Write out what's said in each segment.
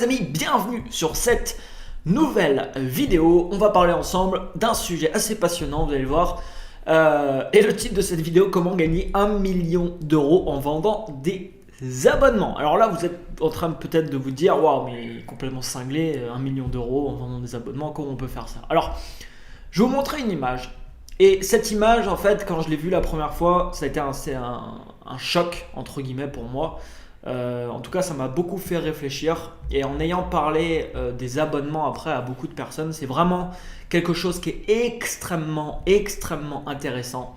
amis, bienvenue sur cette nouvelle vidéo. On va parler ensemble d'un sujet assez passionnant, vous allez le voir. Et le titre de cette vidéo, comment gagner 1 million d'euros en vendant des abonnements. Alors là, vous êtes en train peut-être de vous dire, waouh, mais complètement cinglé, 1 million d'euros en vendant des abonnements, comment on peut faire ça? Alors, je vais vous montrer une image. Et cette image, en fait, quand je l'ai vue la première fois, ça a été un choc, entre guillemets, pour moi. En tout cas, ça m'a beaucoup fait réfléchir. Et en ayant parlé des abonnements après à beaucoup de personnes, c'est vraiment quelque chose qui est extrêmement intéressant.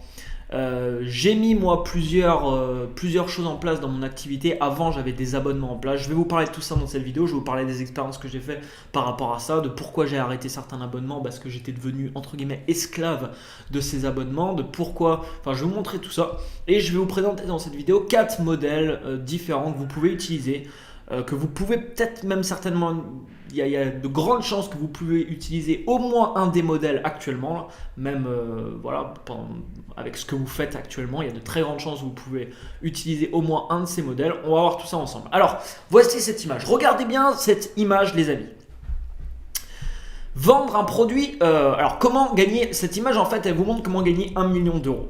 J'ai mis moi plusieurs choses en place dans mon activité. Avant, j'avais des abonnements en place. Je vais vous parler de tout ça dans cette vidéo. Je vais vous parler des expériences que j'ai fait par rapport à ça, de pourquoi j'ai arrêté certains abonnements parce que j'étais devenu entre guillemets esclave de ces abonnements, de pourquoi. Enfin, je vais vous montrer tout ça et je vais vous présenter dans cette vidéo 4 modèles différents que vous pouvez utiliser, que vous pouvez peut-être même certainement. Il y a de grandes chances que vous pouvez utiliser au moins un des modèles actuellement, même voilà, avec ce que vous faites actuellement, il y a de très grandes chances que vous pouvez utiliser au moins un de ces modèles. On va voir tout ça ensemble. Alors, voici cette image. Regardez bien cette image, les amis. Vendre un produit. Alors, comment gagner cette image? En fait, elle vous montre comment gagner 1 million d'euros.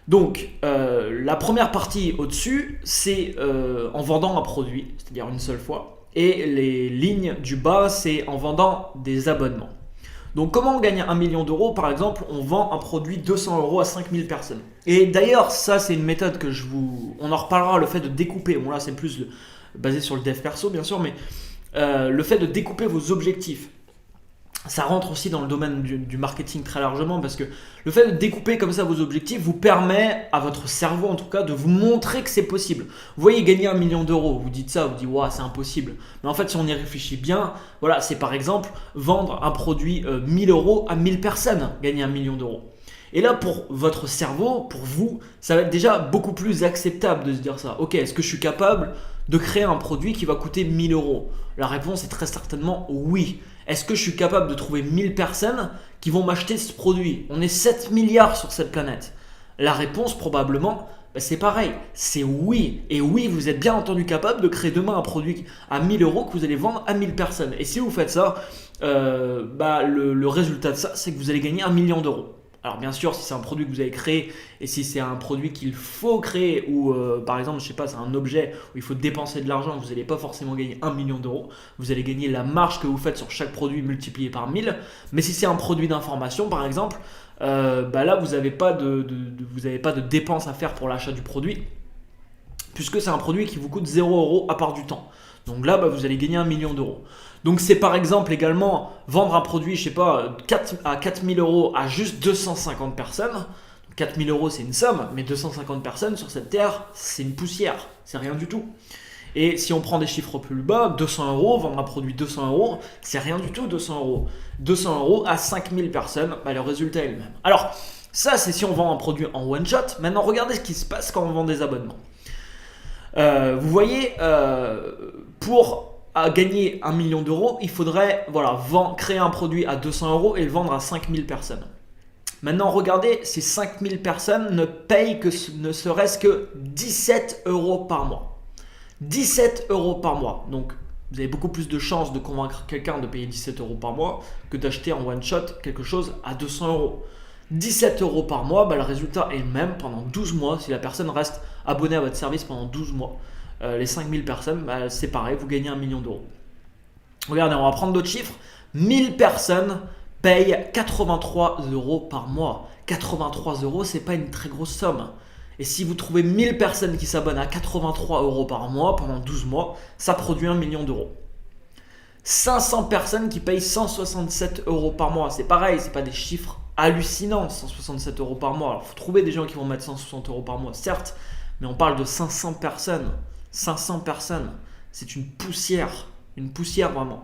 Donc, la première partie au-dessus, c'est en vendant un produit, c'est-à-dire une seule fois. Et les lignes du bas, c'est en vendant des abonnements. Donc, comment on gagne 1 million d'euros? Par exemple, on vend un produit 200 euros à 5000 personnes. Et d'ailleurs, ça, c'est une méthode que on en reparlera, le fait de découper. Bon, là, c'est plus basé sur le dev perso, bien sûr, mais le fait de découper vos objectifs. Ça rentre aussi dans le domaine du marketing très largement parce que le fait de découper comme ça vos objectifs vous permet à votre cerveau en tout cas de vous montrer que c'est possible. Vous voyez gagner 1 million d'euros, vous dites ça, vous dites waouh c'est impossible. Mais en fait si on y réfléchit bien, voilà c'est par exemple vendre un produit 1000 euros à 1000 personnes, gagner 1 million d'euros. Et là pour votre cerveau, pour vous, ça va être déjà beaucoup plus acceptable de se dire ça. Ok, est-ce que je suis capable de créer un produit qui va coûter 1000 euros? La réponse est très certainement oui. Est-ce que je suis capable de trouver 1000 personnes qui vont m'acheter ce produit? On est 7 milliards sur cette planète. La réponse probablement, c'est pareil, c'est oui. Et oui, vous êtes bien entendu capable de créer demain un produit à 1000 euros que vous allez vendre à 1000 personnes. Et si vous faites ça, le résultat de ça, c'est que vous allez gagner 1 million d'euros. Alors bien sûr, si c'est un produit que vous avez créé et si c'est un produit qu'il faut créer ou par exemple, je sais pas, c'est un objet où il faut dépenser de l'argent, vous n'allez pas forcément gagner 1 million d'euros. Vous allez gagner la marge que vous faites sur chaque produit multiplié par 1000. Mais si c'est un produit d'information par exemple, là vous n'avez pas de dépenses à faire pour l'achat du produit puisque c'est un produit qui vous coûte 0 euros à part du temps. Donc là, vous allez gagner 1 million d'euros. Donc c'est par exemple également vendre un produit, je sais pas, à 4000 euros à juste 250 personnes. 4000 euros c'est une somme, mais 250 personnes sur cette terre, c'est une poussière, c'est rien du tout. Et si on prend des chiffres plus bas, 200 euros, vendre un produit 200 euros, c'est rien du tout 200 euros. 200 euros à 5000 personnes, le résultat est le même. Alors ça c'est si on vend un produit en one shot. Maintenant regardez ce qui se passe quand on vend des abonnements. Vous voyez, pour gagner 1 million d'euros, il faudrait créer un produit à 200 euros et le vendre à 5000 personnes. Maintenant, regardez, ces 5000 personnes ne payent ne serait-ce que 17 euros par mois. 17 euros par mois. Donc, vous avez beaucoup plus de chances de convaincre quelqu'un de payer 17 euros par mois que d'acheter en one shot quelque chose à 200 euros. 17 euros par mois, le résultat est le même pendant 12 mois. Si la personne reste abonnée à votre service pendant 12 mois, les 5000 personnes, c'est pareil, vous gagnez 1 million d'euros. Regardez, on va prendre d'autres chiffres. 1000 personnes payent 83 euros par mois. 83 euros, c'est pas une très grosse somme. Et si vous trouvez 1000 personnes qui s'abonnent à 83 euros par mois pendant 12 mois, ça produit 1 million d'euros. 500 personnes qui payent 167 euros par mois. C'est pareil, c'est pas des chiffres hallucinants, 167 euros par mois. Alors, il faut trouver des gens qui vont mettre 160 euros par mois, certes, mais on parle de 500 personnes. 500 personnes, c'est une poussière vraiment.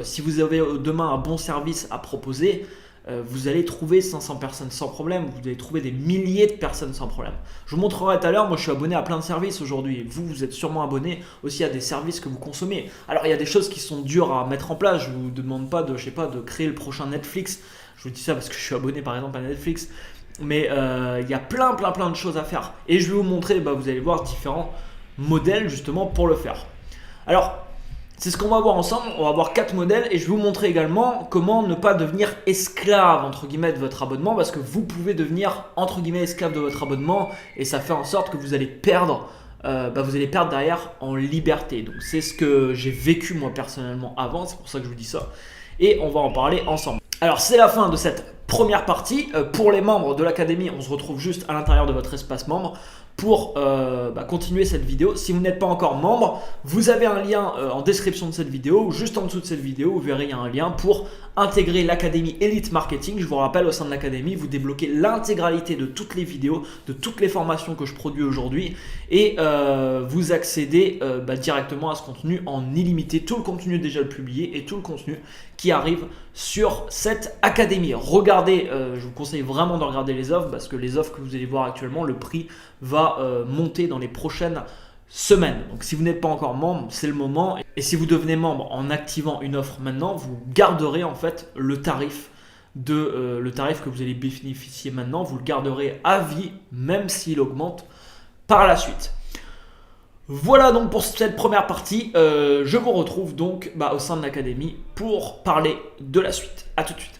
Si vous avez demain un bon service à proposer, vous allez trouver 500 personnes sans problème, vous allez trouver des milliers de personnes sans problème. Je vous montrerai tout à l'heure, moi je suis abonné à plein de services aujourd'hui. Vous êtes sûrement abonné aussi à des services que vous consommez. Alors il y a des choses qui sont dures à mettre en place, je ne vous demande pas de créer le prochain Netflix. Je vous dis ça parce que je suis abonné par exemple à Netflix. Mais il y a plein de choses à faire. Et je vais vous montrer, vous allez voir différents modèles justement pour le faire. Alors, C'est ce qu'on va voir ensemble. On va voir 4 modèles et je vais vous montrer également comment ne pas devenir esclave entre guillemets de votre abonnement, parce que vous pouvez devenir entre guillemets esclave de votre abonnement et ça fait en sorte que vous allez perdre derrière en liberté. Donc c'est ce que j'ai vécu moi personnellement avant, c'est pour ça que je vous dis ça et on va en parler ensemble. Alors c'est la fin de cette première partie. Pour les membres de l'académie, on se retrouve juste à l'intérieur de votre espace membre pour continuer cette vidéo. Si vous n'êtes pas encore membre, vous avez un lien en description de cette vidéo ou juste en dessous de cette vidéo, vous verrez il y a un lien pour intégrer l'académie Elite Marketing. Je vous rappelle, au sein de l'académie, vous débloquez l'intégralité de toutes les vidéos, de toutes les formations que je produis aujourd'hui et vous accédez directement à ce contenu en illimité, tout le contenu déjà publié et tout le contenu qui arrive sur cette académie. Regardez, je vous conseille vraiment de regarder les offres parce que les offres que vous allez voir actuellement, le prix va monter dans les prochaines semaines. Donc si vous n'êtes pas encore membre, c'est le moment. Et si vous devenez membre en activant une offre maintenant, vous garderez en fait le tarif que vous allez bénéficier maintenant, vous le garderez à vie, même s'il augmente par la suite. Voilà donc pour cette première partie. Je vous retrouve donc au sein de l'académie pour parler de la suite. A tout de suite.